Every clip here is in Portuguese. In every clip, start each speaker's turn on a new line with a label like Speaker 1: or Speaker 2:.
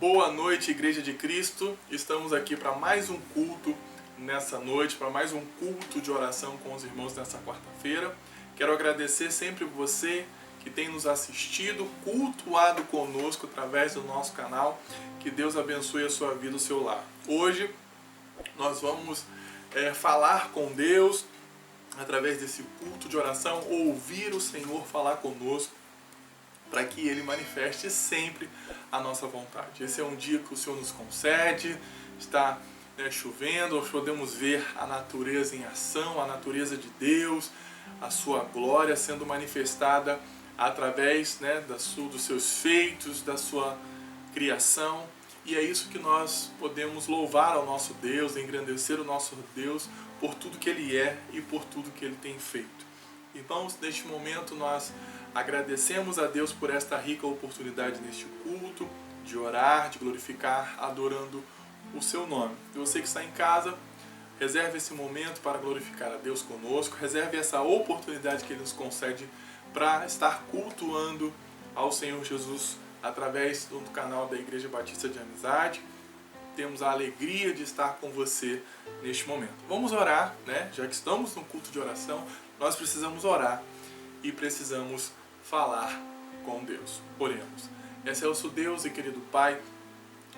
Speaker 1: Boa noite, Igreja de Cristo. Estamos aqui para mais um culto nessa noite, para mais um culto de oração com os irmãos nessa quarta-feira. Quero agradecer sempre você que tem nos assistido, cultuado conosco através do nosso canal. Que Deus abençoe a sua vida, o seu lar. Hoje nós vamos falar com Deus através desse culto de oração, ouvir o Senhor falar conosco, para que Ele manifeste sempre a nossa vontade. Esse é um dia que o Senhor nos concede, está chovendo, nós podemos ver a natureza em ação, a natureza de Deus, a sua glória sendo manifestada através dos seus feitos, da sua criação. E é isso que nós podemos louvar ao nosso Deus, engrandecer o nosso Deus por tudo que Ele é e por tudo que Ele tem feito. Irmãos, neste momento nós agradecemos a Deus por esta rica oportunidade neste culto, de orar, de glorificar, adorando o seu nome. E você que está em casa, reserve esse momento para glorificar a Deus conosco, reserve essa oportunidade que Ele nos concede para estar cultuando ao Senhor Jesus através do canal da Igreja Batista de Amizade. Temos a alegria de estar com você neste momento. Vamos orar, Já que estamos no culto de oração, nós precisamos orar e precisamos falar com Deus. Oremos. Excelso Deus e querido Pai,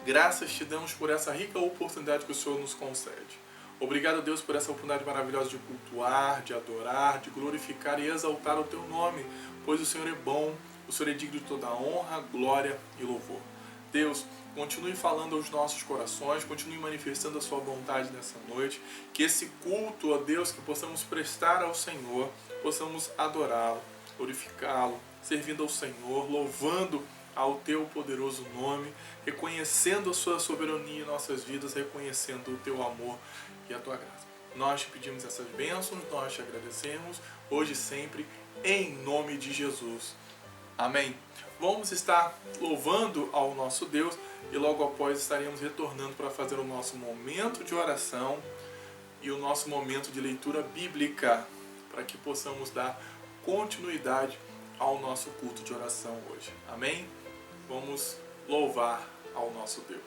Speaker 1: graças te damos por essa rica oportunidade que o Senhor nos concede. Obrigado, Deus, por essa oportunidade maravilhosa de cultuar, de adorar, de glorificar e exaltar o Teu nome, pois o Senhor é bom, o Senhor é digno de toda honra, glória e louvor. Deus, continue falando aos nossos corações, continue manifestando a sua vontade nessa noite, que esse culto, ó Deus, que possamos prestar ao Senhor, possamos adorá-lo, glorificá-lo, servindo ao Senhor, louvando ao Teu poderoso nome, reconhecendo a Sua soberania em nossas vidas, reconhecendo o Teu amor e a Tua graça. Nós te pedimos essas bênçãos, nós te agradecemos, hoje e sempre, em nome de Jesus. Amém. Vamos estar louvando ao nosso Deus e logo após estaremos retornando para fazer o nosso momento de oração e o nosso momento de leitura bíblica, para que possamos dar continuidade ao nosso culto de oração hoje. Amém? Vamos louvar ao nosso Deus.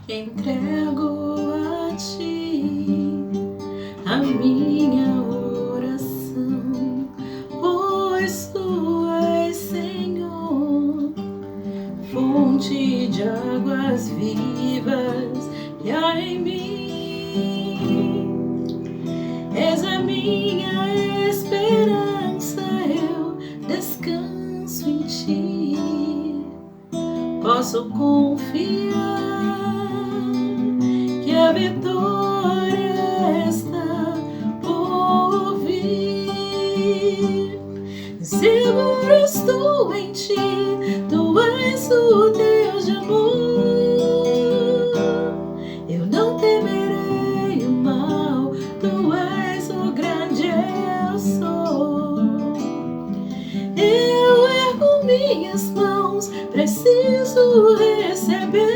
Speaker 2: Entrego a Ti a minha oração, pois Tu és, Senhor, fonte de águas vivas que há em mim. És a minha esperança, eu descanso em Ti. Posso confiar que a vitória está por vir. Seguro estou em Ti, Tu és o Deus de amor. Eu não temerei o mal, Tu és o grande eu sou. Eu ergo minhas mãos, preciso receber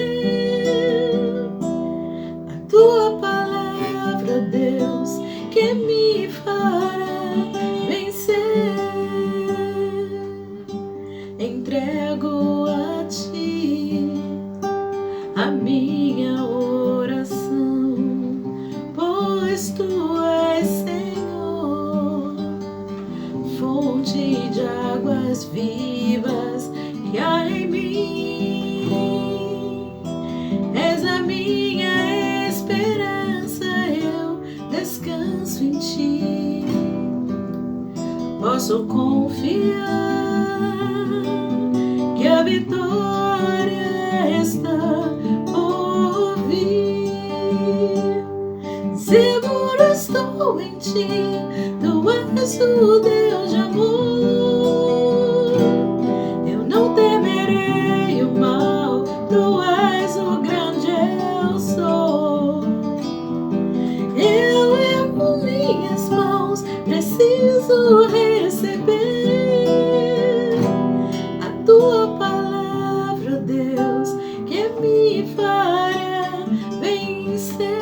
Speaker 2: Tua palavra, Deus, que me fará vencer. Entrego a Ti a minha oração, pois Tu és, Senhor, fonte de águas vivas que há em mim. És a minha esperança, eu descanso em Ti. Posso confiar que a vitória está por vir. Seguro estou em Ti, Tu és és o Deus de amor. Eu não temerei o mal, tu és o grande eu sou. Eu ergo minhas mãos, preciso receber a tua palavra, Deus, que me fará vencer.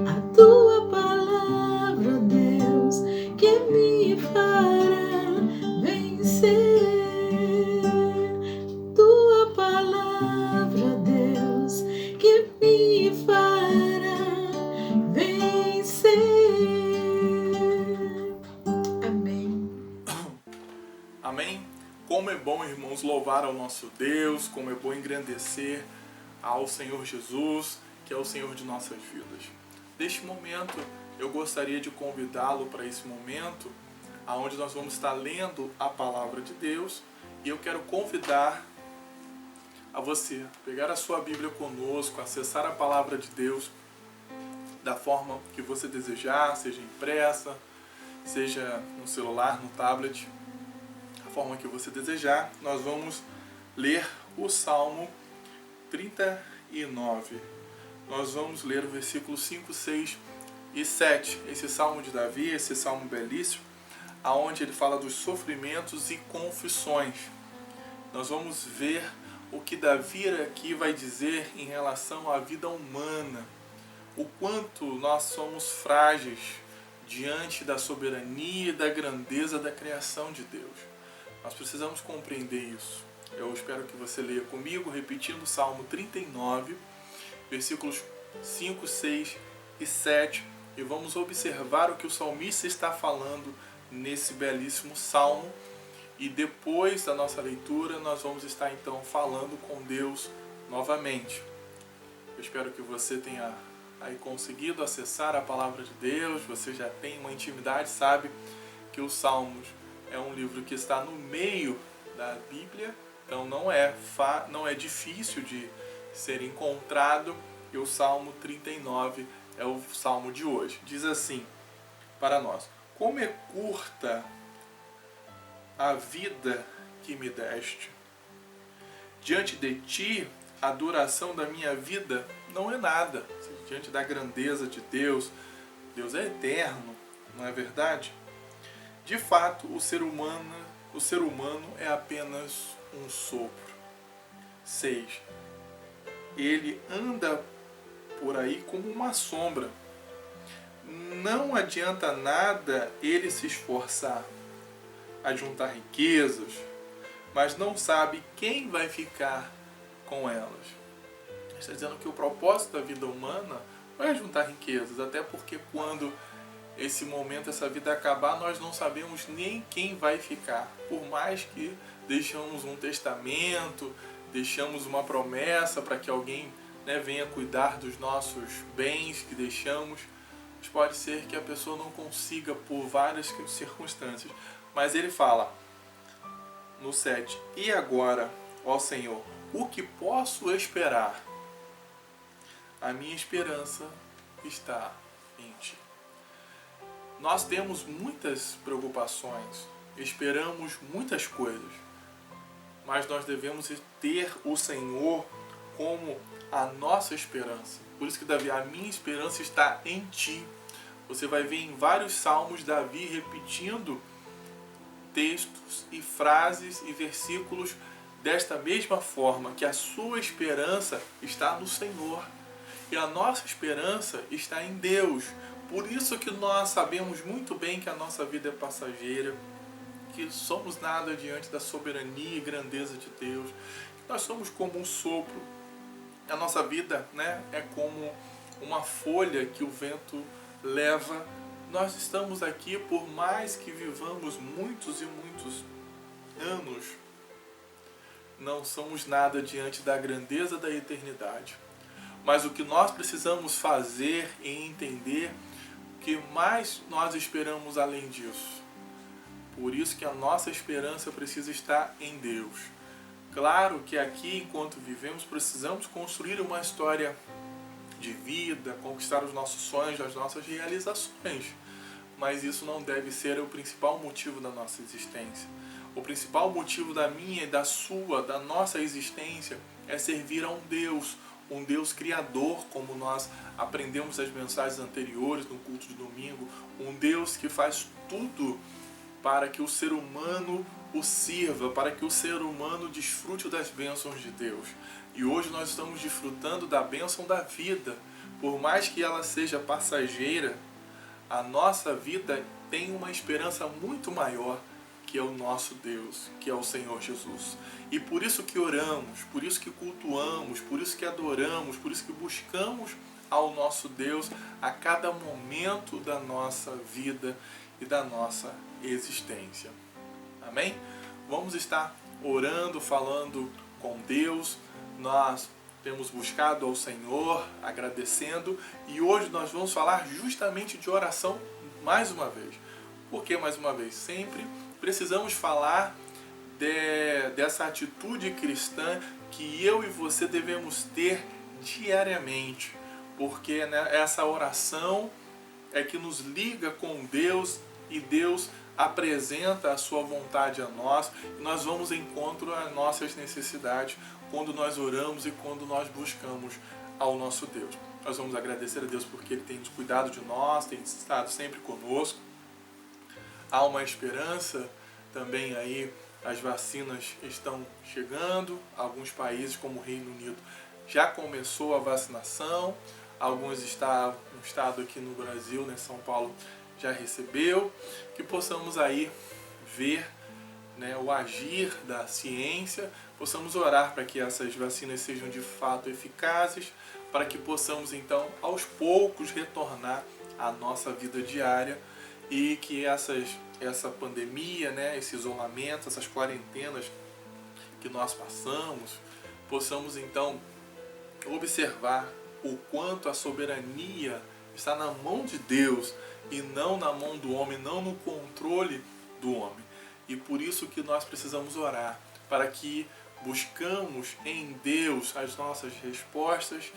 Speaker 2: A tua palavra, Deus, que me fará vencer. Tua palavra, Deus, que me fará vencer. Amém.
Speaker 1: Amém? Como é bom, irmãos, louvar ao nosso Deus, como é bom engrandecer ao Senhor Jesus, que é o Senhor de nossas vidas. Neste momento, eu gostaria de convidá-lo para esse momento, onde nós vamos estar lendo a Palavra de Deus, e eu quero convidar a você pegar a sua Bíblia conosco, acessar a Palavra de Deus da forma que você desejar, seja impressa, seja no celular, no tablet, a forma que você desejar. Nós vamos ler o Salmo 39. Nós vamos ler o versículo 5, 6 e 7. Esse Salmo de Davi, esse Salmo belíssimo, aonde ele fala dos sofrimentos e confissões. Nós vamos ver o que Davi aqui vai dizer em relação à vida humana, o quanto nós somos frágeis diante da soberania e da grandeza da criação de Deus. Nós precisamos compreender isso. Eu espero que você leia comigo, repetindo o Salmo 39, versículos 5, 6 e 7, e vamos observar o que o salmista está falando nesse belíssimo salmo. E depois da nossa leitura, nós vamos estar então falando com Deus novamente. Eu espero que você tenha aí conseguido acessar a Palavra de Deus, você já tem uma intimidade, sabe que os Salmos é um livro que está no meio da Bíblia, então não é difícil de ser encontrado, e o Salmo 39 é o Salmo de hoje. Diz assim para nós: como é curta a vida que me deste. Diante de ti, a duração da minha vida não é nada. Diante da grandeza de Deus, Deus é eterno, não é verdade? De fato, o ser humano é apenas um sopro. 6. Ele anda por aí como uma sombra. Não adianta nada ele se esforçar a juntar riquezas, mas não sabe quem vai ficar com elas. Está dizendo que o propósito da vida humana não é juntar riquezas, até porque quando esse momento, essa vida acabar, nós não sabemos nem quem vai ficar. Por mais que deixamos um testamento, deixamos uma promessa para que alguém venha cuidar dos nossos bens que deixamos, mas pode ser que a pessoa não consiga por várias circunstâncias. Mas ele fala no 7, e agora, ó Senhor, o que posso esperar? A minha esperança está em Ti. Nós temos muitas preocupações, esperamos muitas coisas, mas nós devemos ter o Senhor como a nossa esperança. Por isso que Davi, a minha esperança está em Ti. Você vai ver em vários salmos Davi repetindo textos e frases e versículos desta mesma forma, que a sua esperança está no Senhor e a nossa esperança está em Deus. Por isso que nós sabemos muito bem que a nossa vida é passageira, que somos nada diante da soberania e grandeza de Deus, que nós somos como um sopro. A nossa vida é como uma folha que o vento leva. Nós estamos aqui, por mais que vivamos muitos e muitos anos, não somos nada diante da grandeza da eternidade. Mas o que nós precisamos fazer e entender, que mais nós esperamos além disso. Por isso que a nossa esperança precisa estar em Deus. Claro que aqui, enquanto vivemos, precisamos construir uma história de vida, conquistar os nossos sonhos, as nossas realizações. mas isso não deve ser o principal motivo da nossa existência. O principal motivo da minha e da sua, da nossa existência, é servir a um Deus criador, como nós aprendemos nas mensagens anteriores no culto de domingo, um Deus que faz tudo para que o ser humano o sirva, para que o ser humano desfrute das bênçãos de Deus. E hoje nós estamos desfrutando da bênção da vida. Por mais que ela seja passageira, a nossa vida tem uma esperança muito maior, que é o nosso Deus, que é o Senhor Jesus. E por isso que oramos, por isso que cultuamos, por isso que adoramos, por isso que buscamos ao nosso Deus a cada momento da nossa vida e da nossa existência. Amém? Vamos estar orando, falando com Deus. Nós temos buscado ao Senhor, agradecendo, e hoje nós vamos falar justamente de oração mais uma vez. Por que mais uma vez? Sempre precisamos falar dessa atitude cristã que eu e você devemos ter diariamente, porque né, essa oração é que nos liga com Deus e Deus apresenta a sua vontade a nós e nós vamos em encontro às nossas necessidades quando nós oramos e quando nós buscamos ao nosso Deus. Nós vamos agradecer a Deus porque Ele tem cuidado de nós, tem estado sempre conosco. Há uma esperança também aí, as vacinas estão chegando, alguns países como o Reino Unido já começou a vacinação, alguns estados, um estado aqui no Brasil, né, São Paulo, já recebeu, que possamos aí ver né, o agir da ciência, possamos orar para que essas vacinas sejam de fato eficazes, para que possamos então aos poucos retornar à nossa vida diária e que essa pandemia, né, esse isolamento, essas quarentenas que nós passamos, possamos então observar o quanto a soberania está na mão de Deus e não na mão do homem, não no controle do homem. E por isso que nós precisamos orar, para que buscamos em Deus as nossas respostas,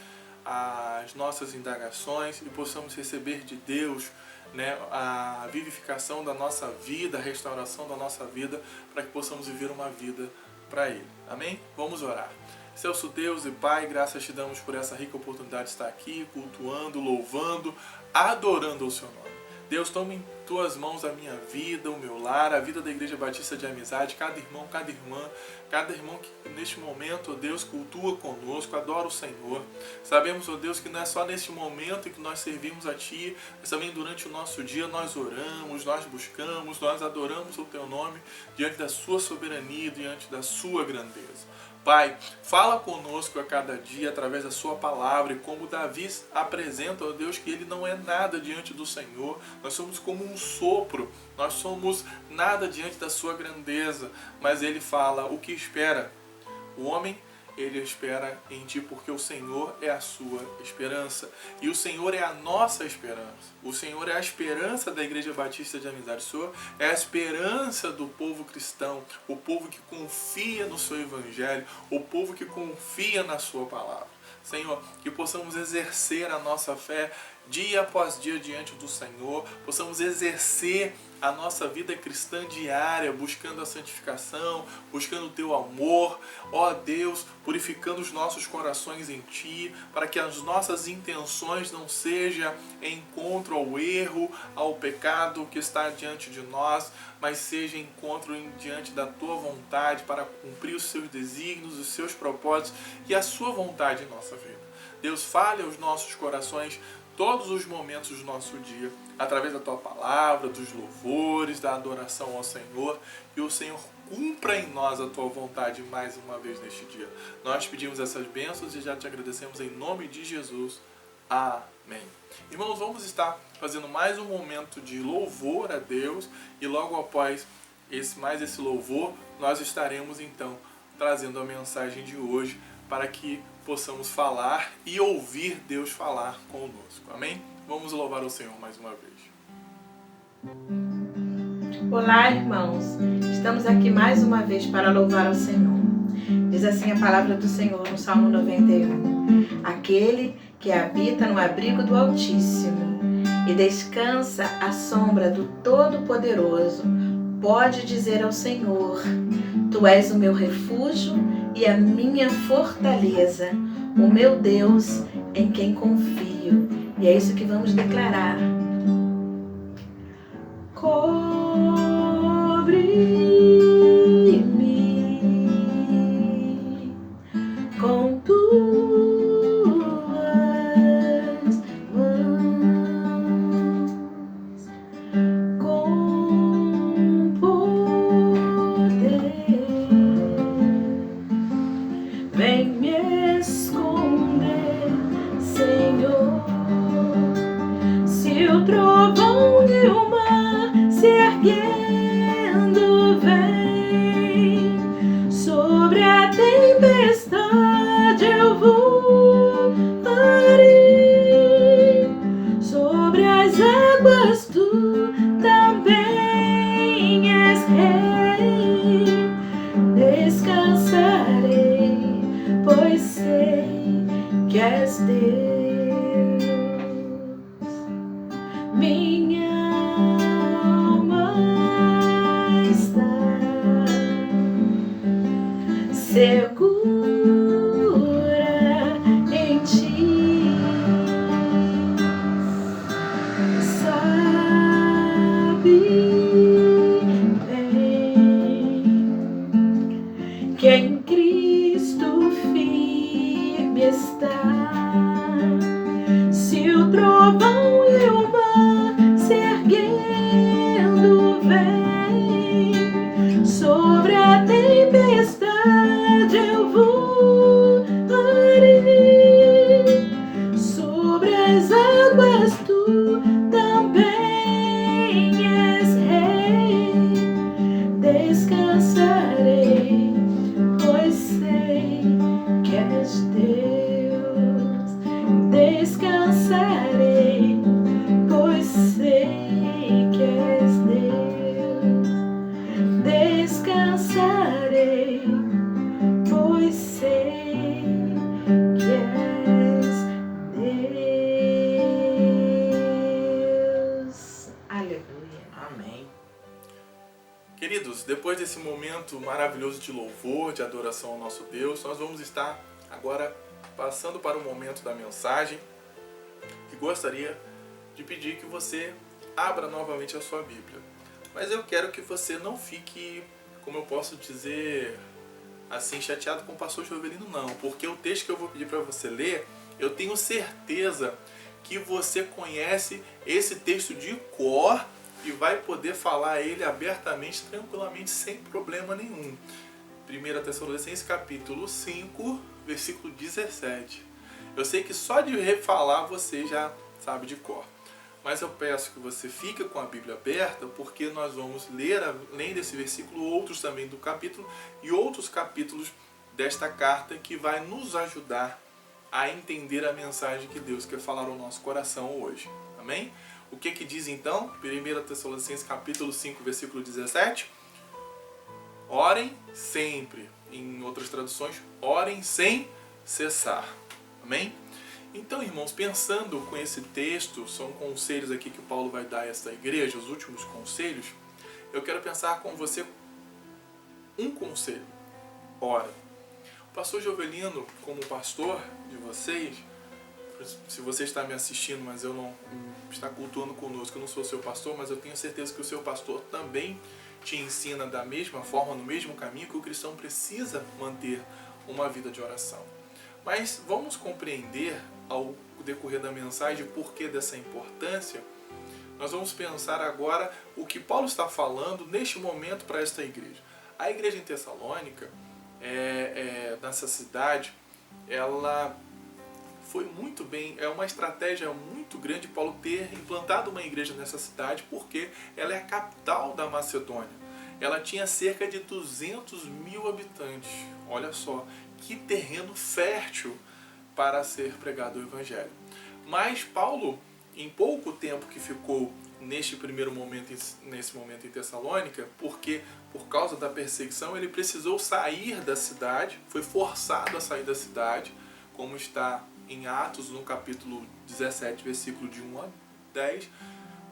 Speaker 1: as nossas indagações e possamos receber de Deus né, a vivificação da nossa vida, a restauração da nossa vida, para que possamos viver uma vida para Ele. Amém? Vamos orar. Celso Deus e Pai, graças te damos por essa rica oportunidade de estar aqui, cultuando, louvando, adorando o Seu nome. Deus, toma em Tuas mãos a minha vida, o meu lar, a vida da Igreja Batista de Amizade, cada irmão, cada irmão que neste momento, ó Deus, cultua conosco, adora o Senhor. Sabemos, ó Deus, que não é só neste momento que nós servimos a Ti, mas também durante o nosso dia nós oramos, nós buscamos, nós adoramos o Teu nome diante da Sua soberania, diante da Sua grandeza. Pai, fala conosco a cada dia através da Sua palavra e como Davi apresenta, ó Deus, que ele não é nada diante do Senhor. Nós somos como um sopro, nós somos nada diante da Sua grandeza. Mas ele fala o que espera. O homem, ele espera em Ti porque o Senhor é a sua esperança. E o Senhor é a nossa esperança. O Senhor é a esperança da Igreja Batista de Amizade. O Senhor é a esperança do povo cristão, o povo que confia no Seu Evangelho, o povo que confia na Sua palavra. Senhor, que possamos exercer a nossa fé dia após dia diante do Senhor, possamos exercer a nossa vida cristã diária, buscando a santificação, buscando o Teu amor, ó Deus, purificando os nossos corações em Ti, para que as nossas intenções não sejam em encontro ao erro, ao pecado que está diante de nós, mas seja encontro diante da Tua vontade para cumprir os Seus desígnios, os Seus propósitos e a Sua vontade em nossa vida. Deus, fale aos nossos corações todos os momentos do nosso dia, através da Tua palavra, dos louvores, da adoração ao Senhor, e o Senhor cumpra em nós a Tua vontade mais uma vez neste dia. Nós pedimos essas bênçãos e já Te agradecemos em nome de Jesus. Amém. Irmãos, vamos estar fazendo mais um momento de louvor a Deus e logo após esse louvor, nós estaremos então trazendo a mensagem de hoje para que possamos falar e ouvir Deus falar conosco. Amém? Vamos louvar o Senhor mais uma vez.
Speaker 2: Olá, irmãos. Estamos aqui mais uma vez para louvar ao Senhor. Diz assim a palavra do Senhor no Salmo 91. Aquele que habita no abrigo do Altíssimo e descansa à sombra do Todo-Poderoso, pode dizer ao Senhor: Tu és o meu refúgio e a minha fortaleza, o meu Deus em quem confio. E é isso que vamos declarar. Cobre-me com tuas mãos, com poder, vem me esconder, Senhor. Se o trovão e o mar se erguendo vem, sobre a tempestade eu voarei, sobre as águas tu também és rei. Descansarei, pois sei que és Deus. Minha alma está segura em ti, sabe bem que em Cristo firme está. Se o trovão e o mar se erguendo vem, sobre a tempestade eu voarei, sobre as águas tu também és rei. Descansarei, pois sei que és Deus. Descansarei, pois sei que és Deus. Descansarei, pois sei que és Deus. Aleluia.
Speaker 3: Amém.
Speaker 1: Queridos, depois desse momento maravilhoso de louvor, de adoração ao nosso Deus, nós vamos estar agora passando para o momento da mensagem e gostaria de pedir que você abra novamente a sua Bíblia. Mas eu quero que você não fique, como eu posso dizer, assim, chateado com o pastor Jovelino, não. Porque o texto que eu vou pedir para você ler, eu tenho certeza que você conhece esse texto de cor e vai poder falar ele abertamente, tranquilamente, sem problema nenhum. 1 Tessalonicenses capítulo 5, versículo 17. Eu sei que só de refalar você já sabe de cor. Mas eu peço que você fique com a Bíblia aberta, porque nós vamos ler, além desse versículo, outros também do capítulo e outros capítulos desta carta que vai nos ajudar a entender a mensagem que Deus quer falar ao nosso coração hoje. Amém? O que diz então? 1 Tessalonicenses capítulo 5, versículo 17. Orem sempre. Em outras traduções, orem sem cessar. Amém? Então, irmãos, pensando com esse texto, são conselhos aqui que Paulo vai dar a esta igreja, os últimos conselhos, eu quero pensar com você um conselho. Ora, o pastor Jovelino, como pastor de vocês, se você está me assistindo, mas eu não está cultuando conosco, eu não sou seu pastor, mas eu tenho certeza que o seu pastor também te ensina da mesma forma, no mesmo caminho, que o cristão precisa manter uma vida de oração. Mas vamos compreender ao decorrer da mensagem o porquê dessa importância. Nós vamos pensar agora o que Paulo está falando neste momento para esta igreja. A igreja em Tessalônica, nessa cidade, ela foi muito bem, é uma estratégia muito grande Paulo ter implantado uma igreja nessa cidade, porque ela é a capital da Macedônia. Ela tinha cerca de 200.000 habitantes. Olha só, que terreno fértil para ser pregado o Evangelho. Mas Paulo, em pouco tempo que ficou neste primeiro momento, nesse momento em Tessalônica, porque por causa da perseguição ele precisou sair da cidade, foi forçado a sair da cidade, como está em Atos, no capítulo 17, versículo de 1 a 10,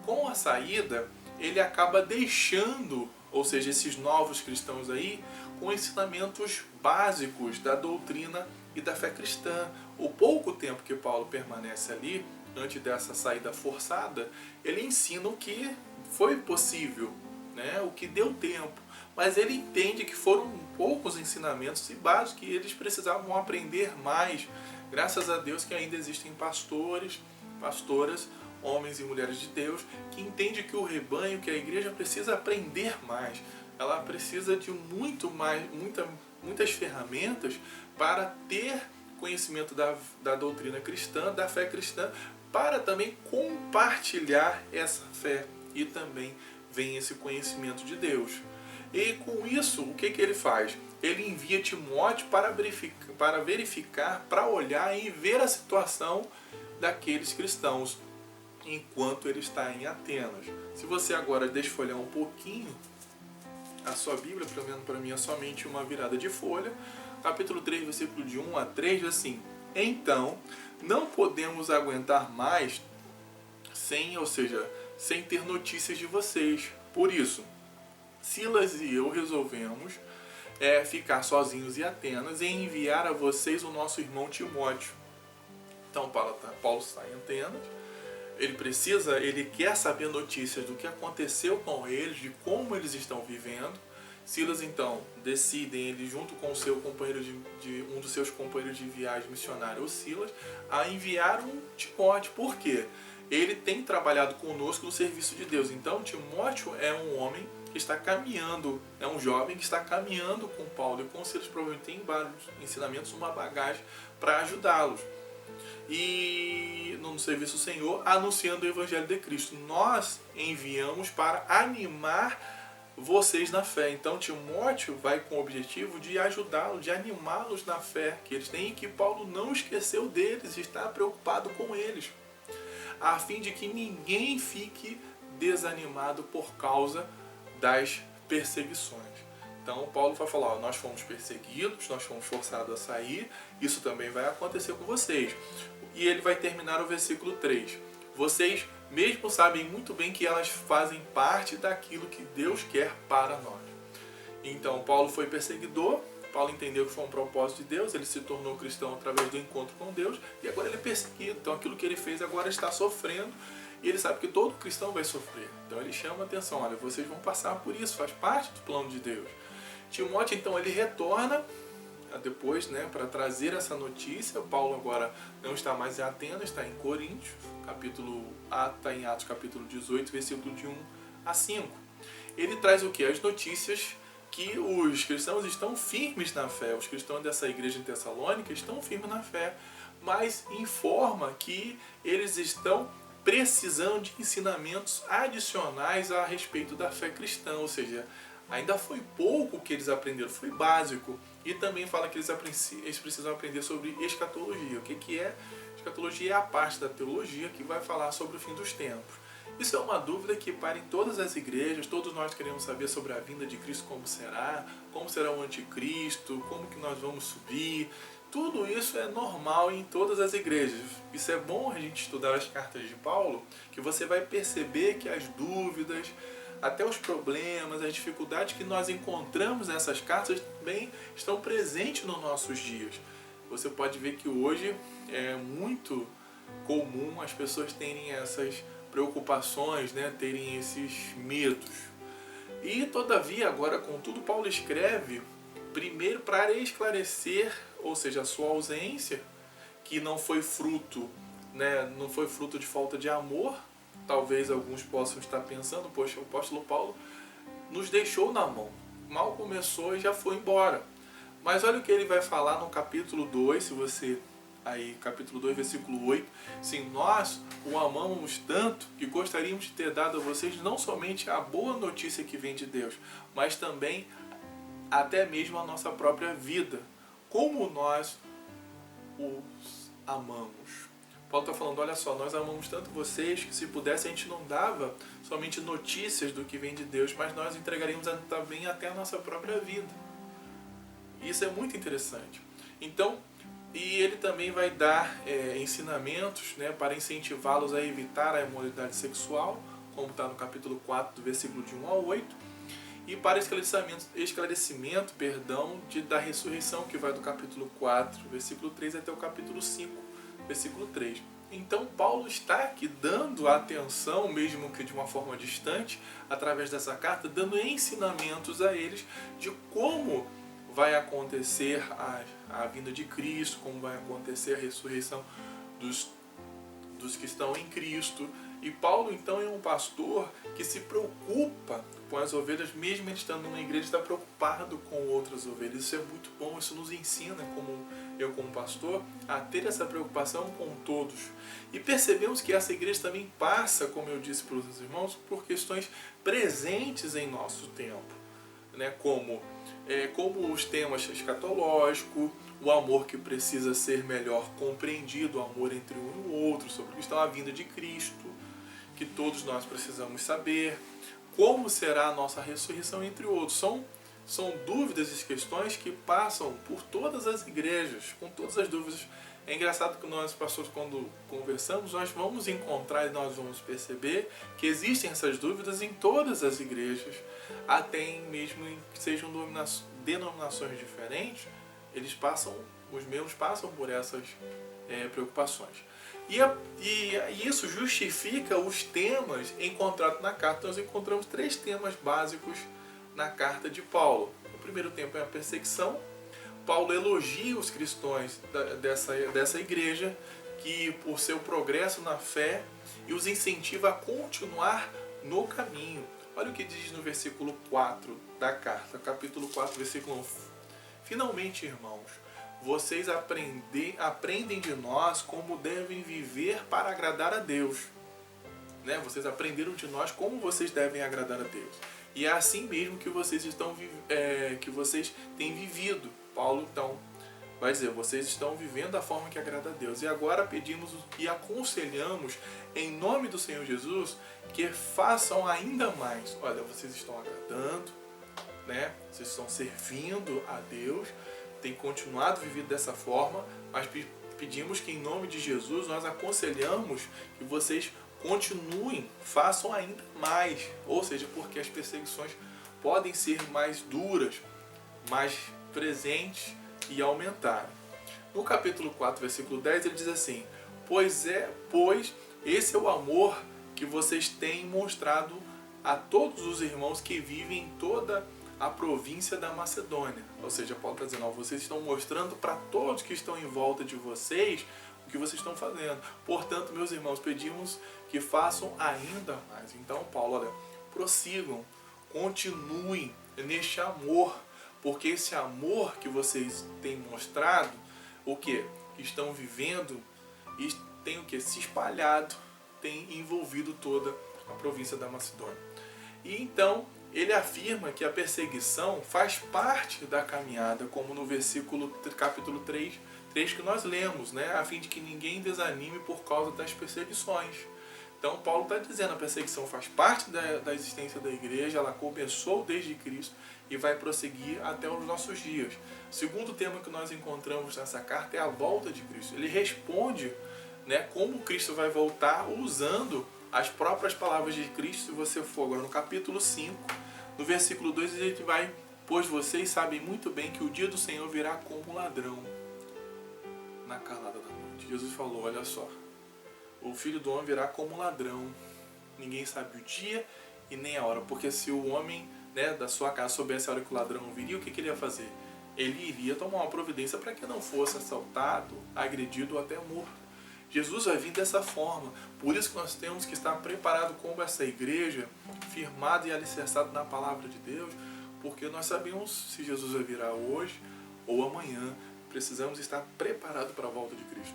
Speaker 1: com a saída, ele acaba deixando, ou seja, esses novos cristãos aí, com ensinamentos básicos da doutrina e da fé cristã. O pouco tempo que Paulo permanece ali, antes dessa saída forçada, ele ensina o que foi possível, né? O que deu tempo. Mas ele entende que foram poucos ensinamentos e básicos que eles precisavam aprender mais. Graças a Deus que ainda existem pastores, pastoras, homens e mulheres de Deus, que entendem que o rebanho, que a igreja precisa aprender mais. Ela precisa de muitas ferramentas para ter conhecimento da doutrina cristã, da fé cristã, para também compartilhar essa fé. E também vem esse conhecimento de Deus. E com isso, o que ele faz? Ele envia Timóteo para verificar, para olhar e ver a situação daqueles cristãos enquanto ele está em Atenas. Se você agora desfolhar um pouquinho a sua Bíblia, pelo menos para mim é somente uma virada de folha, capítulo 3, versículo de 1 a 3, diz assim: então, não podemos aguentar mais sem ter notícias de vocês. Por isso, Silas e eu resolvemos ficar sozinhos em Atenas e enviar a vocês o nosso irmão Timóteo. Então Paulo está em Atenas, ele quer saber notícias do que aconteceu com eles, de como eles estão vivendo. Silas então decidem, ele junto com o seu companheiro um dos seus companheiros de viagem missionário, o Silas, a enviar um Timóteo. Por quê? Ele tem trabalhado conosco no serviço de Deus. Então Timóteo é um homem que está caminhando, é um jovem que está caminhando com Paulo e com Silas, provavelmente tem vários ensinamentos, uma bagagem para ajudá-los. E no serviço do Senhor, anunciando o Evangelho de Cristo. Nós enviamos para animar vocês na fé. Então Timóteo vai com o objetivo de ajudá-los, de animá-los na fé que eles têm e que Paulo não esqueceu deles, está preocupado com eles, a fim de que ninguém fique desanimado por causa das perseguições. Então Paulo vai falar, nós fomos perseguidos, nós fomos forçados a sair, isso também vai acontecer com vocês. E ele vai terminar o versículo 3. Vocês mesmo sabem muito bem que elas fazem parte daquilo que Deus quer para nós. Então Paulo foi perseguidor, Paulo entendeu que foi um propósito de Deus, ele se tornou cristão através do encontro com Deus, e agora ele é perseguido. Então aquilo que ele fez agora está sofrendo, e ele sabe que todo cristão vai sofrer. Então ele chama a atenção, olha, vocês vão passar por isso, faz parte do plano de Deus. Timóteo então ele retorna depois, para trazer essa notícia. Paulo agora não está mais em Atenas, está em Coríntios, está em Atos capítulo 18, versículo de 1 a 5. Ele traz o que? As notícias que os cristãos estão firmes na fé, os cristãos dessa igreja em Tessalônica estão firmes na fé, mas informa que eles estão precisando de ensinamentos adicionais a respeito da fé cristã, ou seja, ainda foi pouco que eles aprenderam, foi básico. E também fala que eles precisam aprender sobre escatologia. O que é? Escatologia é a parte da teologia que vai falar sobre o fim dos tempos. Isso é uma dúvida que para em todas as igrejas, todos nós queremos saber sobre a vinda de Cristo, como será o anticristo, como que nós vamos subir. Tudo isso é normal em todas as igrejas. Isso é bom a gente estudar as cartas de Paulo, que você vai perceber que as dúvidas, até os problemas, as dificuldades que nós encontramos nessas cartas também estão presentes nos nossos dias. Você pode ver que hoje é muito comum as pessoas terem essas preocupações, terem esses medos. E todavia, agora contudo, Paulo escreve primeiro para esclarecer, ou seja, a sua ausência, que não foi fruto de falta de amor. Talvez alguns possam estar pensando, poxa, o apóstolo Paulo nos deixou na mão. Mal começou e já foi embora. Mas olha o que ele vai falar no capítulo 2, se você... Aí, capítulo 2, versículo 8. Sim, nós o amamos tanto que gostaríamos de ter dado a vocês não somente a boa notícia que vem de Deus, mas também até mesmo a nossa própria vida. Como nós os amamos. Paulo está falando, olha só, nós amamos tanto vocês que se pudesse a gente não dava somente notícias do que vem de Deus, mas nós entregaríamos também até a nossa própria vida. Isso é muito interessante. Então, E ele também vai dar ensinamentos, né, para incentivá-los a evitar a imoralidade sexual, como está no capítulo 4, do versículo de 1 a 8, e para esclarecimento da ressurreição, que vai do capítulo 4, versículo 3, até o capítulo 5, versículo 3. Então Paulo está aqui dando atenção, mesmo que de uma forma distante, através dessa carta, dando ensinamentos a eles de como vai acontecer a vinda de Cristo, como vai acontecer a ressurreição dos que estão em Cristo. E Paulo, então, é um pastor que se preocupa com as ovelhas, mesmo ele estando numa igreja, está preocupado com outras ovelhas. Isso é muito bom, isso nos ensina, como pastor, a ter essa preocupação com todos. E percebemos que essa igreja também passa, como eu disse para os irmãos, por questões presentes em nosso tempo, né? Como os temas escatológicos, o amor que precisa ser melhor compreendido, o amor entre um e o outro, sobre a questão da vinda de Cristo, que todos nós precisamos saber, como será a nossa ressurreição, entre outros. São dúvidas e questões que passam por todas as igrejas, com todas as dúvidas. É engraçado que nós, pastores, quando conversamos, nós vamos encontrar e nós vamos perceber que existem essas dúvidas em todas as igrejas, até mesmo que sejam denominações diferentes, os membros passam por essas preocupações. E isso justifica os temas encontrados na carta. Nós encontramos 3 temas básicos na carta de Paulo. O primeiro tema é a perseguição. Paulo elogia os cristãos dessa igreja, que por seu progresso na fé, e os incentiva a continuar no caminho. Olha o que diz no versículo 4 da carta, capítulo 4, versículo 1. Finalmente, irmãos, vocês aprendem de nós como devem viver para agradar a Deus. Né? Vocês aprenderam de nós como vocês devem agradar a Deus. E é assim mesmo que vocês têm vivido. Paulo, então, vai dizer, vocês estão vivendo da forma que agrada a Deus. E agora pedimos e aconselhamos, em nome do Senhor Jesus, que façam ainda mais. Olha, vocês estão agradando, né? Vocês estão servindo a Deus, têm continuado vivendo dessa forma, mas pedimos que, em nome de Jesus, nós aconselhamos que vocês continuem, façam ainda mais. Ou seja, porque as perseguições podem ser mais duras, mais presentes e aumentarem. No capítulo 4, versículo 10, ele diz assim: Pois esse é o amor que vocês têm mostrado a todos os irmãos que vivem em toda a província da Macedônia. Ou seja, Paulo está dizendo, vocês estão mostrando para todos que estão em volta de vocês o que vocês estão fazendo. Portanto, meus irmãos, pedimos que façam ainda mais. Então, Paulo, olha, prossigam, continuem neste amor, porque esse amor que vocês têm mostrado, o que estão vivendo, e tem o que se espalhado, tem envolvido toda a província da Macedônia. E então ele afirma que a perseguição faz parte da caminhada, como no capítulo 3 que nós lemos, né? A fim de que ninguém desanime por causa das perseguições. Então Paulo está dizendo, a perseguição faz parte da existência da igreja, ela começou desde Cristo e vai prosseguir até os nossos dias. O segundo tema que nós encontramos nessa carta é a volta de Cristo. Ele responde, né, como Cristo vai voltar usando as próprias palavras de Cristo. Se você for agora no capítulo 5, no versículo 2, a gente vai: Pois vocês sabem muito bem que o dia do Senhor virá como ladrão na calada da noite. Jesus falou, olha só, o Filho do Homem virá como ladrão. Ninguém sabe o dia e nem a hora, porque se o homem, né, da sua casa soubesse a hora que o ladrão viria, o que ele ia fazer? Ele iria tomar uma providência para que não fosse assaltado, agredido ou até morto. Jesus vai vir dessa forma. Por isso que nós temos que estar preparados como essa igreja, firmado e alicerçado na palavra de Deus, porque nós sabemos se Jesus vai virar hoje ou amanhã. Precisamos estar preparados para a volta de Cristo.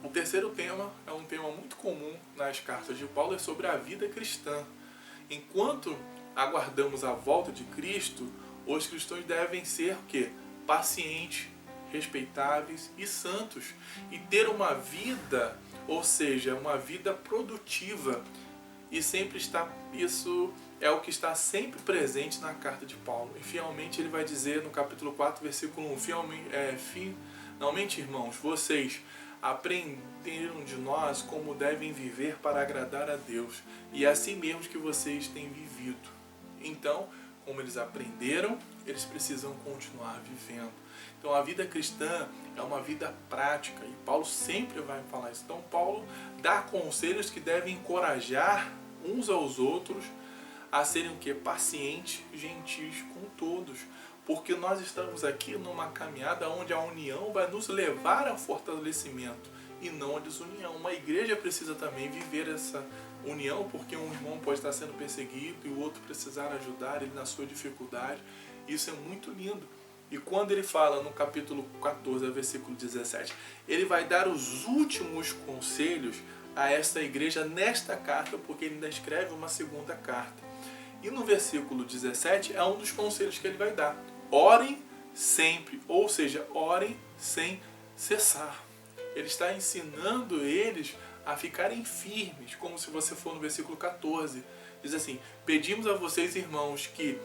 Speaker 1: O terceiro tema é um tema muito comum nas cartas de Paulo, é sobre a vida cristã. Enquanto aguardamos a volta de Cristo, os cristãos devem ser o quê? Pacientes, respeitáveis e santos, e ter uma vida, ou seja, uma vida produtiva, e sempre está, isso é o que está sempre presente na carta de Paulo. E finalmente ele vai dizer no capítulo 4, versículo 1, Finalmente, irmãos, vocês aprenderam de nós como devem viver para agradar a Deus, e é assim mesmo que vocês têm vivido. Então, como eles aprenderam, eles precisam continuar vivendo. Então a vida cristã é uma vida prática, e Paulo sempre vai falar isso. Então Paulo dá conselhos que devem encorajar uns aos outros a serem o quê? Pacientes, gentis com todos. Porque nós estamos aqui numa caminhada onde a união vai nos levar ao fortalecimento e não a desunião. Uma igreja precisa também viver essa união, porque um irmão pode estar sendo perseguido e o outro precisar ajudar ele na sua dificuldade. Isso é muito lindo. E quando ele fala no capítulo 14, versículo 17, ele vai dar os últimos conselhos a esta igreja nesta carta, porque ele ainda escreve uma segunda carta. E no versículo 17 é um dos conselhos que ele vai dar. Orem sempre, ou seja, orem sem cessar. Ele está ensinando eles a ficarem firmes, como se você for no versículo 14. Diz assim: pedimos a vocês, irmãos, que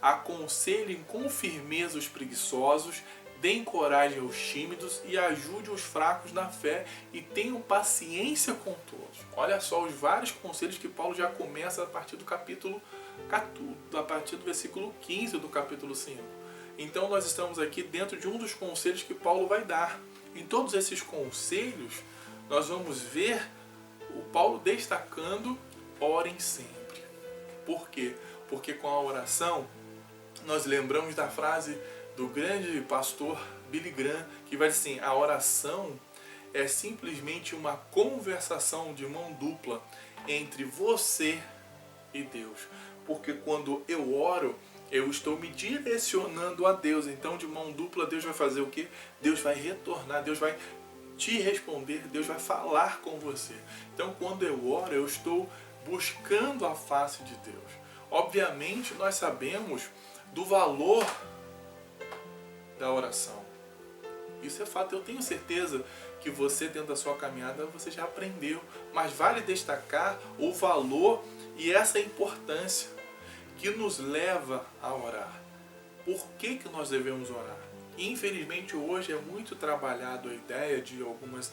Speaker 1: aconselhem com firmeza os preguiçosos, deem coragem aos tímidos e ajudem os fracos na fé e tenham paciência com todos. Olha só os vários conselhos que Paulo já começa a partir do capítulo 14, a partir do versículo 15 do capítulo 5. Então nós estamos aqui dentro de um dos conselhos que Paulo vai dar. Em todos esses conselhos, nós vamos ver o Paulo destacando: orem sempre. Por quê? Porque com a oração, nós lembramos da frase do grande pastor Billy Graham, que vai dizer assim: a oração é simplesmente uma conversação de mão dupla entre você e Deus. Porque quando eu oro, eu estou me direcionando a Deus. Então, de mão dupla, Deus vai fazer o quê? Deus vai retornar, Deus vai te responder, Deus vai falar com você. Então, quando eu oro, eu estou buscando a face de Deus. Obviamente, nós sabemos do valor da oração. Isso é fato. Eu tenho certeza que você, dentro da sua caminhada, você já aprendeu. Mas vale destacar o valor e essa importância que nos leva a orar. Por que nós devemos orar? Infelizmente hoje é muito trabalhado a ideia de algumas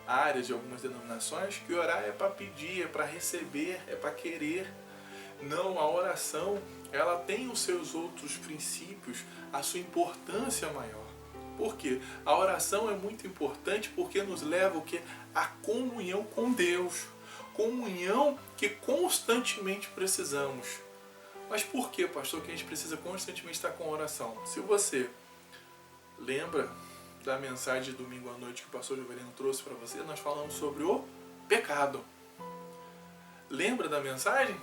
Speaker 1: áreas, de algumas denominações, que orar é para pedir, é para receber, é para querer. Não, a oração, ela tem os seus outros princípios, a sua importância maior. Por quê? A oração é muito importante porque nos leva o quê? A comunhão com Deus. Comunhão que constantemente precisamos. Mas por que, pastor, que a gente precisa constantemente estar com oração? Se você lembra da mensagem de domingo à noite que o pastor Jovelino trouxe para você, nós falamos sobre o pecado. Lembra da mensagem?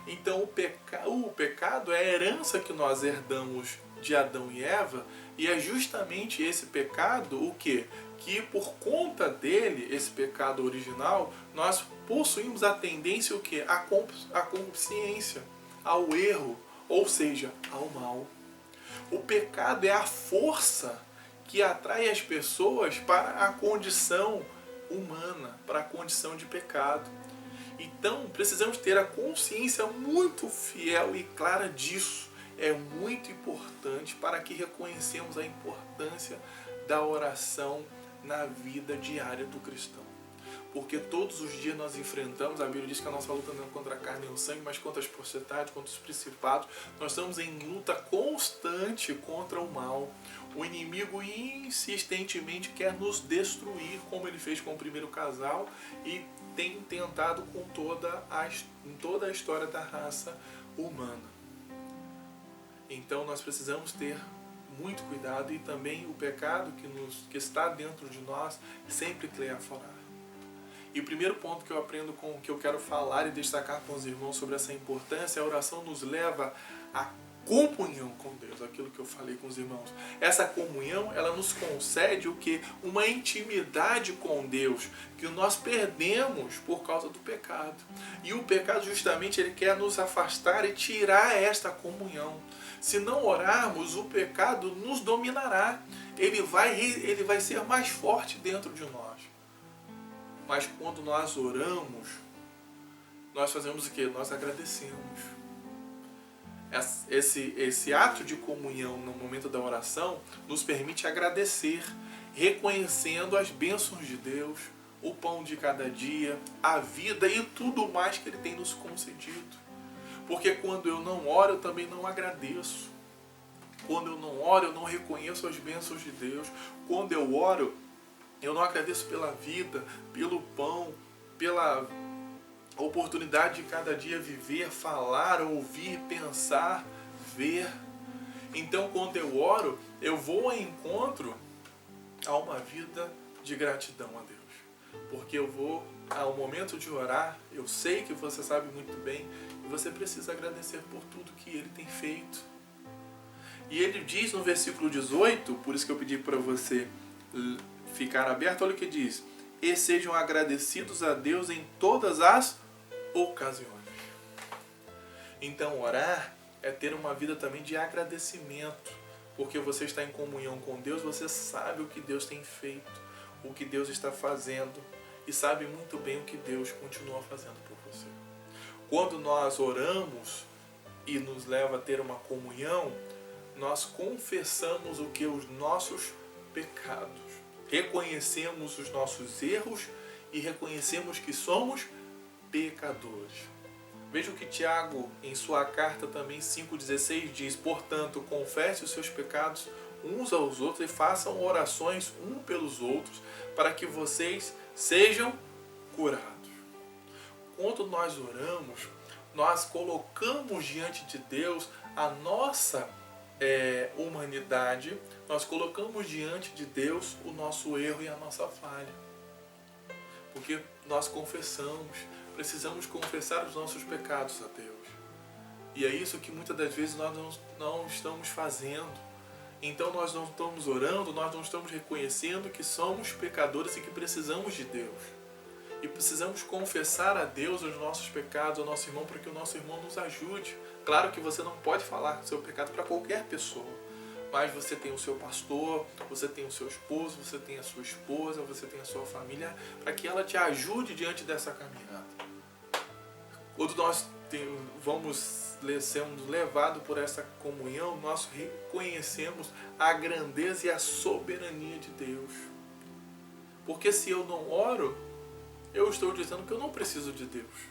Speaker 1: Então o pecado é a herança que nós herdamos de Adão e Eva, e é justamente esse pecado o quê? Que por conta dele, esse pecado original, nós possuímos a tendência o quê? A concupiscência, ao erro, ou seja, ao mal. O pecado é a força que atrai as pessoas para a condição humana, para a condição de pecado. Então, precisamos ter a consciência muito fiel e clara disso. É muito importante para que reconhecemos a importância da oração na vida diária do cristão. Porque todos os dias nós enfrentamos, a Bíblia diz que a nossa luta não é contra a carne e o sangue, mas contra as potestades, contra os principados. Nós estamos em luta constante contra o mal. O inimigo insistentemente quer nos destruir, como ele fez com o primeiro casal e tem tentado com toda a história da raça humana. Então nós precisamos ter muito cuidado, e também o pecado que está dentro de nós sempre quer aflorar. E o primeiro ponto que eu aprendo que eu quero falar e destacar com os irmãos sobre essa importância, a oração nos leva à comunhão com Deus, aquilo que eu falei com os irmãos. Essa comunhão, ela nos concede o quê? Uma intimidade com Deus, que nós perdemos por causa do pecado. E o pecado justamente ele quer nos afastar e tirar esta comunhão. Se não orarmos, o pecado nos dominará. Ele vai ser mais forte dentro de nós. Mas quando nós oramos, nós fazemos o quê? Nós agradecemos. Esse ato de comunhão no momento da oração nos permite agradecer, reconhecendo as bênçãos de Deus, o pão de cada dia, a vida e tudo mais que Ele tem nos concedido. Porque quando eu não oro, eu também não agradeço. Quando eu não oro, eu não reconheço as bênçãos de Deus. Quando eu oro, eu não agradeço pela vida, pelo pão, pela oportunidade de cada dia viver, falar, ouvir, pensar, ver. Então, quando eu oro, eu vou ao encontro a uma vida de gratidão a Deus. Porque eu vou ao momento de orar, eu sei que você sabe muito bem, e você precisa agradecer por tudo que Ele tem feito. E Ele diz no versículo 18, por isso que eu pedi para você ficar aberto, olha o que diz: e sejam agradecidos a Deus em todas as ocasiões. Então orar é ter uma vida também de agradecimento, porque você está em comunhão com Deus, você sabe o que Deus tem feito, o que Deus está fazendo, e sabe muito bem o que Deus continua fazendo por você. Quando nós oramos e nos leva a ter uma comunhão, nós confessamos o que? Os nossos pecados. Reconhecemos os nossos erros e reconhecemos que somos pecadores. Veja o que Tiago, em sua carta também 5,16 diz: portanto, confesse os seus pecados uns aos outros e façam orações uns pelos outros para que vocês sejam curados. Quando nós oramos, nós colocamos diante de Deus a nossa humanidade, nós colocamos diante de Deus o nosso erro e a nossa falha. Porque nós confessamos, precisamos confessar os nossos pecados a Deus. E é isso que muitas das vezes nós não estamos fazendo. Então nós não estamos orando, nós não estamos reconhecendo que somos pecadores e que precisamos de Deus. E precisamos confessar a Deus os nossos pecados ao nosso irmão para que o nosso irmão nos ajude. Claro que você não pode falar do seu pecado para qualquer pessoa, mas você tem o seu pastor, você tem o seu esposo, você tem a sua esposa, você tem a sua família, para que ela te ajude diante dessa caminhada. Quando nós vamos sendo levados por essa comunhão, nós reconhecemos a grandeza e a soberania de Deus. Porque se eu não oro, eu estou dizendo que eu não preciso de Deus.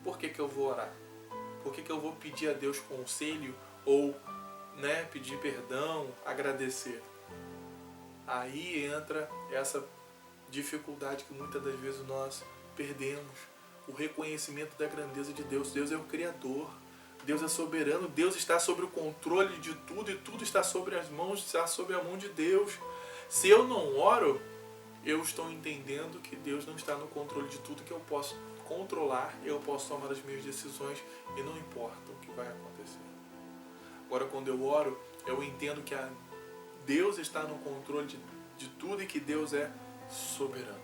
Speaker 1: Por que eu vou orar? Por que eu vou pedir a Deus conselho ou pedir perdão, agradecer? Aí entra essa dificuldade que muitas das vezes nós perdemos. O reconhecimento da grandeza de Deus. Deus é o Criador. Deus é soberano. Deus está sobre o controle de tudo e tudo está sobre as mãos, está sobre a mão de Deus. Se eu não oro, eu estou entendendo que Deus não está no controle de tudo, que eu posso controlar, eu posso tomar as minhas decisões e não importa o que vai acontecer. Agora, quando eu oro, eu entendo que Deus está no controle de tudo e que Deus é soberano.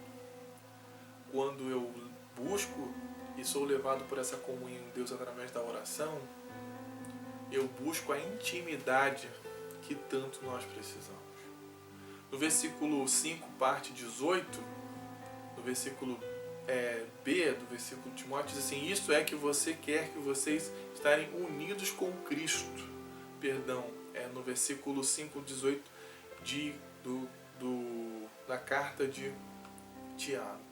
Speaker 1: Quando eu busco e sou levado por essa comunhão em Deus através da oração, eu busco a intimidade que tanto nós precisamos. No versículo 5, parte 18, no versículo B do versículo de Timóteo, diz assim: isto é que você quer que vocês estarem unidos com Cristo. Perdão, no versículo 5, 18 da carta de Tiago.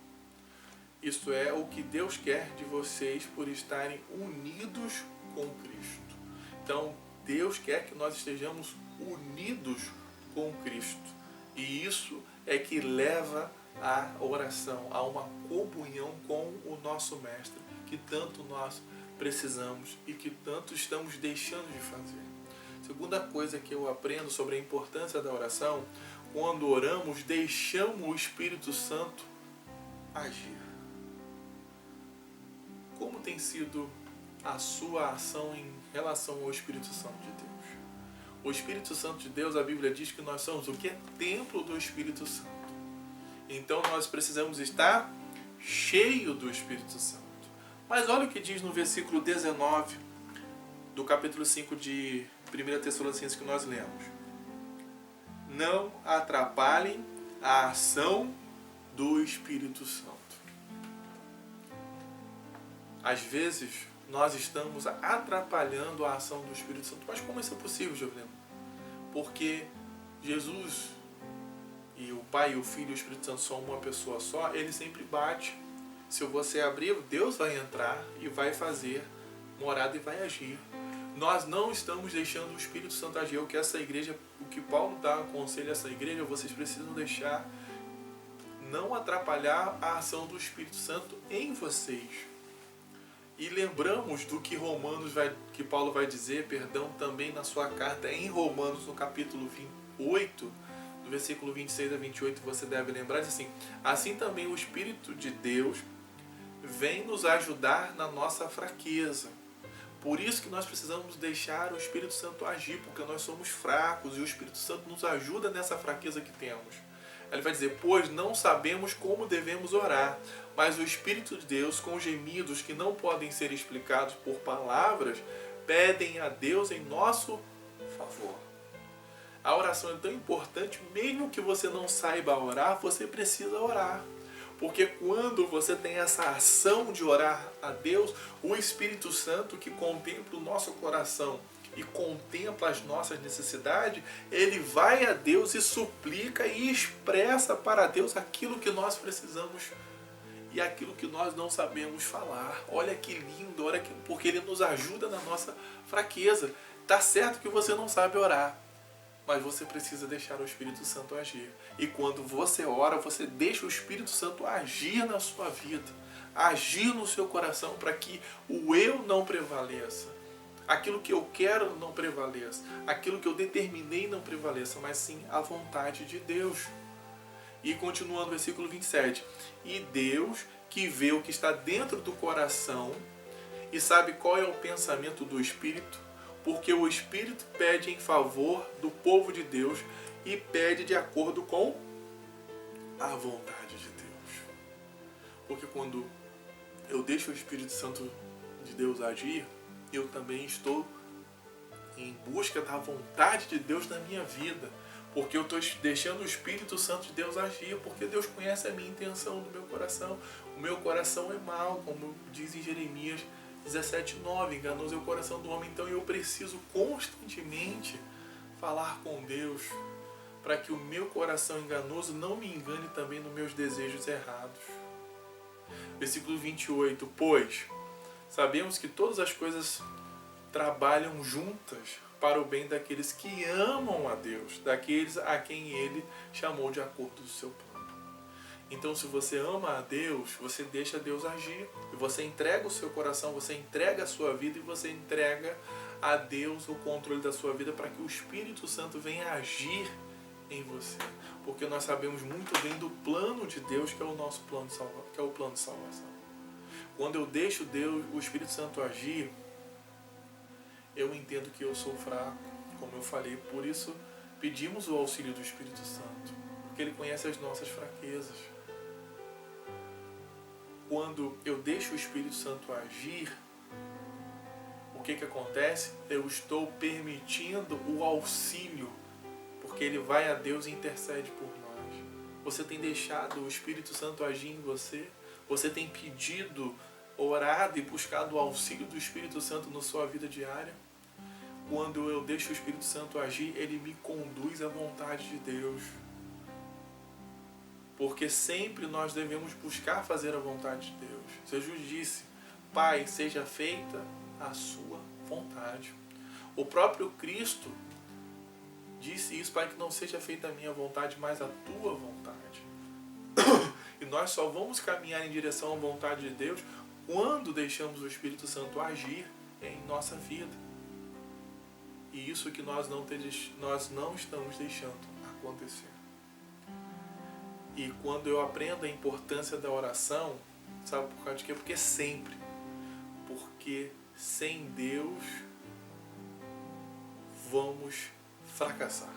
Speaker 1: Isto é o que Deus quer de vocês por estarem unidos com Cristo. Então, Deus quer que nós estejamos unidos com Cristo. E isso é que leva à oração, a uma comunhão com o nosso Mestre, que tanto nós precisamos e que tanto estamos deixando de fazer. Segunda coisa que eu aprendo sobre a importância da oração: quando oramos, deixamos o Espírito Santo agir. Como tem sido a sua ação em relação ao Espírito Santo de Deus? O Espírito Santo de Deus, a Bíblia diz que nós somos o que? Templo do Espírito Santo. Então nós precisamos estar cheio do Espírito Santo. Mas olha o que diz no versículo 19 do capítulo 5 de 1 Tessalonicenses que nós lemos: não atrapalhem a ação do Espírito Santo. Às vezes nós estamos atrapalhando a ação do Espírito Santo. Mas como isso é possível, Jovelino? Porque Jesus e o Pai, o Filho e o Espírito Santo são uma pessoa só, ele sempre bate. Se você abrir, Deus vai entrar e vai fazer morada e vai agir. Nós não estamos deixando o Espírito Santo agir. O que essa igreja, o que Paulo dá conselho a essa igreja, vocês precisam deixar não atrapalhar a ação do Espírito Santo em vocês. E lembramos do que que Paulo vai dizer, também na sua carta em Romanos, no capítulo 28, do versículo 26 a 28, você deve lembrar, diz assim também o Espírito de Deus vem nos ajudar na nossa fraqueza. Por isso que nós precisamos deixar o Espírito Santo agir, porque nós somos fracos e o Espírito Santo nos ajuda nessa fraqueza que temos. Ele vai dizer, pois não sabemos como devemos orar, mas o Espírito de Deus, com gemidos que não podem ser explicados por palavras, pedem a Deus em nosso favor. A oração é tão importante, mesmo que você não saiba orar, você precisa orar. Porque quando você tem essa ação de orar a Deus, o Espírito Santo que contempla o nosso coração e contempla as nossas necessidades, ele vai a Deus e suplica e expressa para Deus aquilo que nós precisamos e aquilo que nós não sabemos falar. Olha que lindo, porque ele nos ajuda na nossa fraqueza. Tá certo que você não sabe orar, mas você precisa deixar o Espírito Santo agir. E quando você ora, você deixa o Espírito Santo agir na sua vida, agir no seu coração para que o eu não prevaleça. Aquilo que eu quero não prevaleça, aquilo que eu determinei não prevaleça, mas sim a vontade de Deus. E continuando o versículo 27, e Deus, que vê o que está dentro do coração e sabe qual é o pensamento do Espírito, porque o Espírito pede em favor do povo de Deus e pede de acordo com a vontade de Deus. Porque quando eu deixo o Espírito Santo de Deus agir, eu também estou em busca da vontade de Deus na minha vida. Porque eu estou deixando o Espírito Santo de Deus agir, porque Deus conhece a minha intenção do meu coração. O meu coração é mau, como diz em Jeremias 17:9, enganoso é o coração do homem. Então eu preciso constantemente falar com Deus, para que o meu coração enganoso não me engane também nos meus desejos errados. Versículo 28, pois sabemos que todas as coisas trabalham juntas para o bem daqueles que amam a Deus, daqueles a quem Ele chamou de acordo com o seu plano. Então, se você ama a Deus, você deixa Deus agir. E você entrega o seu coração, você entrega a sua vida e você entrega a Deus o controle da sua vida para que o Espírito Santo venha agir em você. Porque nós sabemos muito bem do plano de Deus, que é o nosso plano de salvação, que é o plano de salvação. Quando eu deixo Deus, o Espírito Santo agir, eu entendo que eu sou fraco, como eu falei. Por isso, pedimos o auxílio do Espírito Santo, porque Ele conhece as nossas fraquezas. Quando eu deixo o Espírito Santo agir, o que acontece? Eu estou permitindo o auxílio, porque Ele vai a Deus e intercede por nós. Você tem deixado o Espírito Santo agir em você? Você tem pedido, orado e buscado o auxílio do Espírito Santo na sua vida diária? Quando eu deixo o Espírito Santo agir, ele me conduz à vontade de Deus. Porque sempre nós devemos buscar fazer a vontade de Deus. Jesus disse, Pai, seja feita a sua vontade. O próprio Cristo disse isso, Pai, que não seja feita a minha vontade, mas a tua vontade. E nós só vamos caminhar em direção à vontade de Deus quando deixamos o Espírito Santo agir em nossa vida. E isso que nós não estamos deixando acontecer. E quando eu aprendo a importância da oração, sabe por causa de quê? Porque sempre. Porque sem Deus vamos fracassar.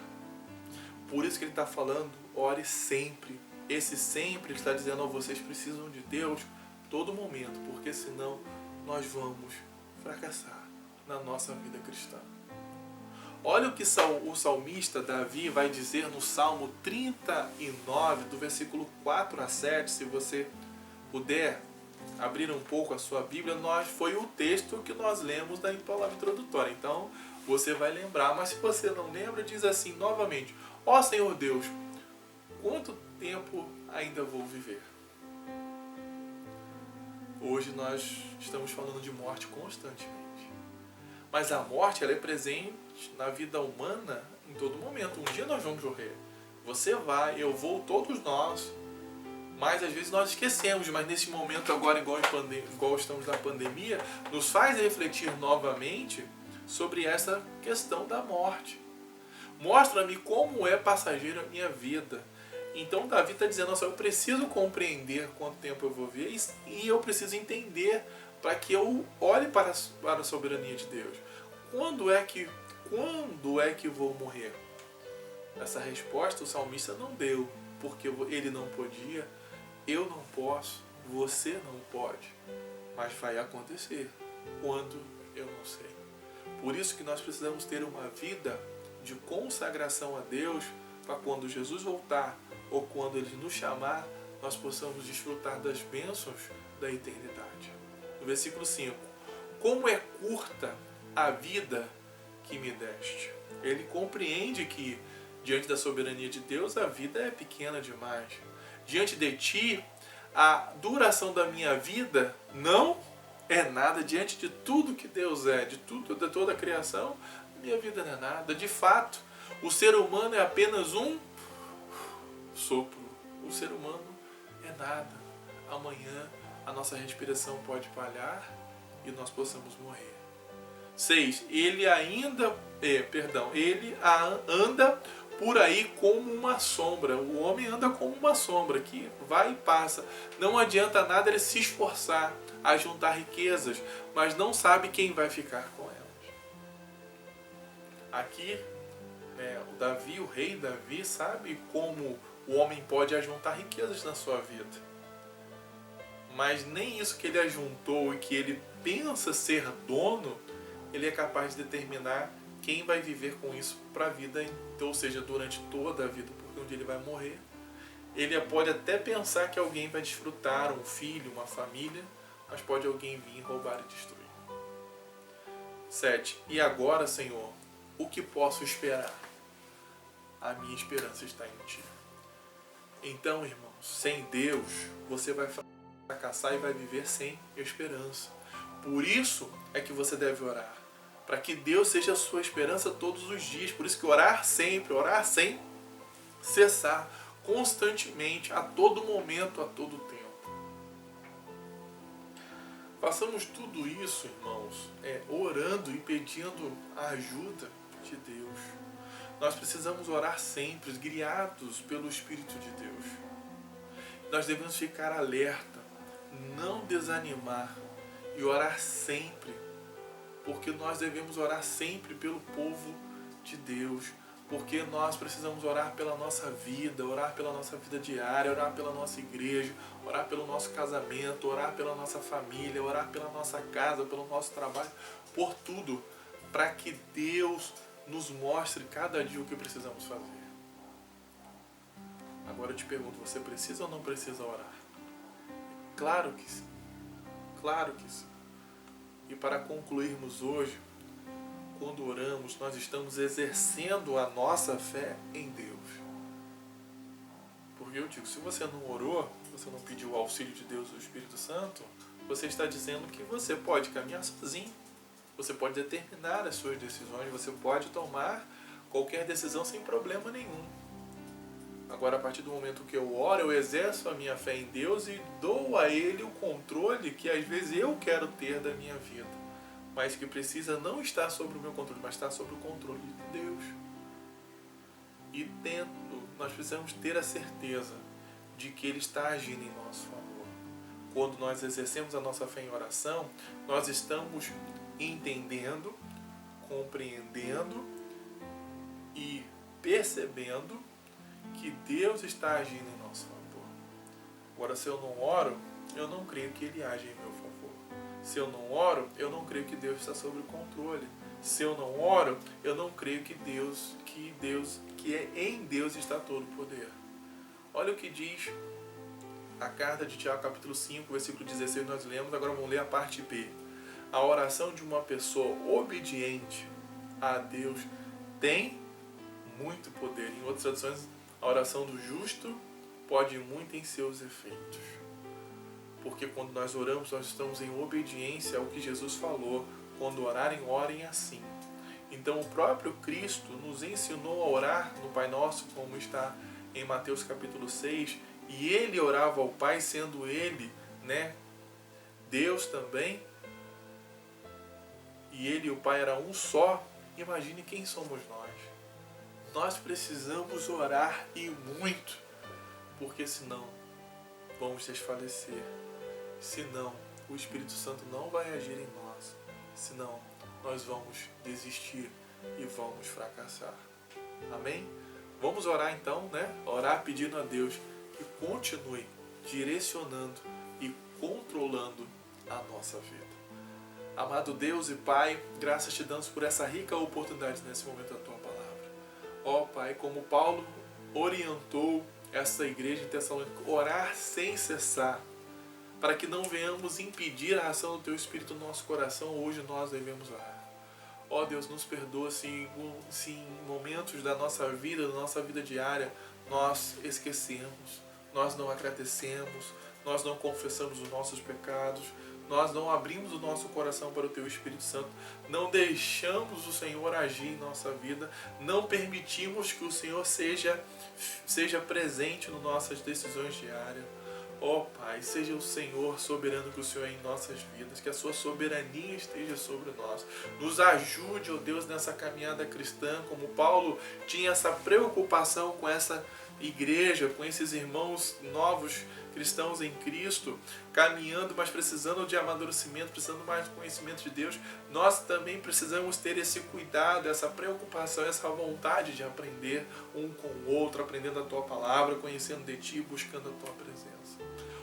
Speaker 1: Por isso que ele está falando, ore sempre. Esse sempre, ele está dizendo, vocês precisam de Deus todo momento, porque senão nós vamos fracassar na nossa vida cristã. Olha o que o salmista Davi vai dizer no Salmo 39, do versículo 4 a 7, se você puder abrir um pouco a sua Bíblia, foi o texto que nós lemos da palavra introdutória. Então, você vai lembrar. Mas se você não lembra, diz assim novamente: ó Senhor Deus, quanto tempo ainda vou viver? Hoje nós estamos falando de morte constantemente. Mas a morte, ela é presente na vida humana em todo momento. Um dia nós vamos morrer. Você vai, eu vou, todos nós. Mas às vezes nós esquecemos. Mas nesse momento agora, igual estamos na pandemia, nos faz refletir novamente sobre essa questão da morte. Mostra-me como é passageira a minha vida. Então Davi está dizendo: nossa, eu preciso compreender quanto tempo eu vou ver e eu preciso entender para que eu olhe para a soberania de Deus. Quando é que vou morrer? Essa resposta o salmista não deu, porque ele não podia, eu não posso, você não pode, mas vai acontecer. Quando? Eu não sei. Por isso que nós precisamos ter uma vida de consagração a Deus, para quando Jesus voltar ou quando Ele nos chamar, nós possamos desfrutar das bênçãos da eternidade. No versículo 5: como é curta a vida que me deste. Ele compreende que diante da soberania de Deus a vida é pequena demais. Diante de ti, a duração da minha vida não é nada. Diante de tudo que Deus é, de toda a criação, minha vida não é nada. De fato, o ser humano é apenas um sopro. O ser humano é nada. Amanhã a nossa respiração pode falhar e nós possamos morrer. 6. Ele anda por aí como uma sombra. O homem anda como uma sombra que vai e passa. Não adianta nada ele se esforçar a juntar riquezas, mas não sabe quem vai ficar com elas. Aqui, o rei Davi, sabe como o homem pode ajuntar riquezas na sua vida. Mas nem isso que ele ajuntou e que ele pensa ser dono, ele é capaz de determinar quem vai viver com isso para a vida, ou seja, durante toda a vida, porque um dia ele vai morrer. Ele pode até pensar que alguém vai desfrutar, um filho, uma família, mas pode alguém vir roubar e destruir. 7. E agora, Senhor, o que posso esperar? A minha esperança está em Ti. Então, irmãos, sem Deus, você vai fracassar e vai viver sem esperança. Por isso é que você deve orar, para que Deus seja a sua esperança todos os dias. Por isso que orar sempre, orar sem cessar, constantemente, a todo momento, a todo tempo. Façamos tudo isso, irmãos, orando e pedindo a ajuda de Deus. Nós precisamos orar sempre, guiados pelo Espírito de Deus. Nós devemos ficar alerta, não desanimar e orar sempre, porque nós devemos orar sempre pelo povo de Deus, porque nós precisamos orar pela nossa vida, orar pela nossa vida diária, orar pela nossa igreja, orar pelo nosso casamento, orar pela nossa família, orar pela nossa casa, pelo nosso trabalho, por tudo, para que Deus nos mostre cada dia o que precisamos fazer. Agora eu te pergunto, você precisa ou não precisa orar? Claro que sim. Claro que sim. E para concluirmos hoje, quando oramos, nós estamos exercendo a nossa fé em Deus. Porque eu digo, se você não orou, você não pediu o auxílio de Deus, do Espírito Santo, você está dizendo que você pode caminhar sozinho. Você pode determinar as suas decisões, você pode tomar qualquer decisão sem problema nenhum. Agora, a partir do momento que eu oro, eu exerço a minha fé em Deus e dou a Ele o controle que às vezes eu quero ter da minha vida, mas que precisa não estar sobre o meu controle, mas estar sobre o controle de Deus. E nós precisamos ter a certeza de que Ele está agindo em nosso favor. Quando nós exercemos a nossa fé em oração, nós estamos entendendo, compreendendo e percebendo que Deus está agindo em nosso favor. Agora, se eu não oro, eu não creio que Ele age em meu favor. Se eu não oro, eu não creio que Deus está sob o controle. Se eu não oro, eu não creio que em Deus está todo o poder. Olha o que diz a carta de Tiago, capítulo 5, versículo 16, nós lemos. Agora vamos ler a parte B. A oração de uma pessoa obediente a Deus tem muito poder. Em outras traduções, a oração do justo pode ir muito em seus efeitos. Porque quando nós oramos, nós estamos em obediência ao que Jesus falou. Quando orarem, orem assim. Então o próprio Cristo nos ensinou a orar no Pai Nosso, como está em Mateus capítulo 6, e ele orava ao Pai, sendo ele, Deus também, e ele e o Pai eram um só. Imagine quem somos nós. Nós precisamos orar e muito, porque senão vamos desfalecer, senão o Espírito Santo não vai agir em nós, senão nós vamos desistir e vamos fracassar. Amém? Vamos orar então, Orar pedindo a Deus que continue direcionando e controlando a nossa vida. Amado Deus e Pai, graças te damos por essa rica oportunidade nesse momento da Tua Palavra. Ó Pai, como Paulo orientou essa igreja em Tessalônica, orar sem cessar, para que não venhamos impedir a ação do Teu Espírito no nosso coração, hoje nós devemos orar. Ó Deus, nos perdoa se em momentos da nossa vida diária, nós esquecemos, nós não agradecemos, nós não confessamos os nossos pecados, nós não abrimos o nosso coração para o Teu Espírito Santo, não deixamos o Senhor agir em nossa vida, não permitimos que o Senhor seja presente nas nossas decisões diárias. Ó Pai, seja o Senhor soberano que o Senhor é em nossas vidas, que a Sua soberania esteja sobre nós. Nos ajude, ó Deus, nessa caminhada cristã, como Paulo tinha essa preocupação com essa igreja, com esses irmãos novos cristãos em Cristo, caminhando, mas precisando de amadurecimento, precisando mais do conhecimento de Deus. Nós também precisamos ter esse cuidado, essa preocupação, essa vontade de aprender um com o outro, aprendendo a Tua Palavra, conhecendo de Ti, buscando a Tua presença.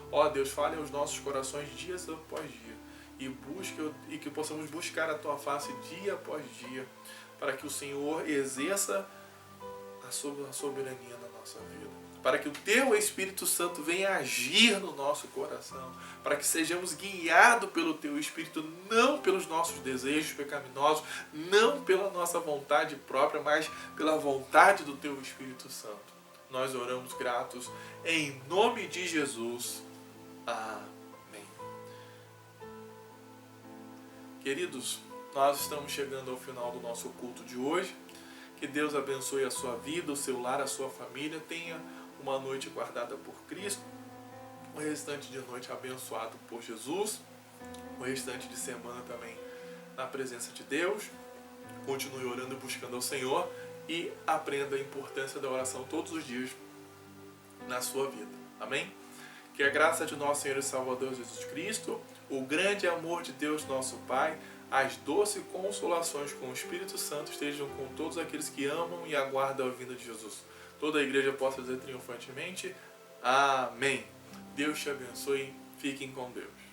Speaker 1: Ó Deus, fale aos nossos corações dia após dia e que possamos buscar a Tua face dia após dia, para que o Senhor exerça a soberania na nossa vida, para que o Teu Espírito Santo venha agir no nosso coração, para que sejamos guiados pelo Teu Espírito, não pelos nossos desejos pecaminosos, não pela nossa vontade própria, mas pela vontade do Teu Espírito Santo. Nós oramos gratos em nome de Jesus. Amém. Queridos, nós estamos chegando ao final do nosso culto de hoje. Que Deus abençoe a sua vida, o seu lar, a sua família. Tenha uma noite guardada por Cristo, o restante de noite abençoado por Jesus, o restante de semana também na presença de Deus. Continue orando e buscando ao Senhor e aprenda a importância da oração todos os dias na sua vida. Amém? Que a graça de nosso Senhor e Salvador Jesus Cristo, o grande amor de Deus nosso Pai, as doces consolações com o Espírito Santo estejam com todos aqueles que amam e aguardam a vinda de Jesus. Toda a igreja possa dizer triunfantemente, amém. Deus te abençoe, fiquem com Deus.